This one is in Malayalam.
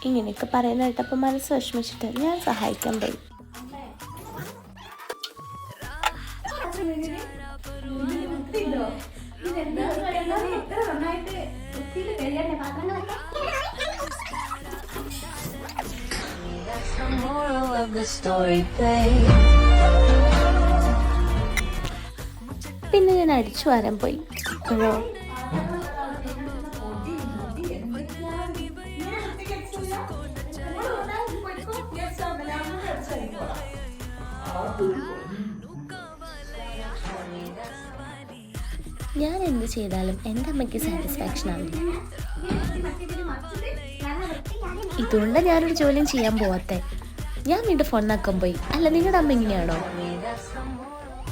ഇങ്ങനെയൊക്കെ പറയുന്ന കേട്ടപ്പോൾ മനസ്സ് വിഷമിച്ചിട്ട് ഞാൻ സഹായിക്കാൻ പോയി. പിന്നെ ഞാൻ അടിച്ചു വാരാൻ പോയി. ഞാൻ എന്ത് ചെയ്താലും എൻ്റെ അമ്മയ്ക്ക് സാറ്റിസ്ഫാക്ഷൻ ആവില്ല. ഇതുകൊണ്ട് ഞാനൊരു ജോലിയും ചെയ്യാൻ പോവാത്തെ. ഞാൻ വീണ്ടും ഫോൺ നോക്കാൻ പോയി. അല്ല, നിങ്ങളുടെ അമ്മ ഇങ്ങനെയാണോ?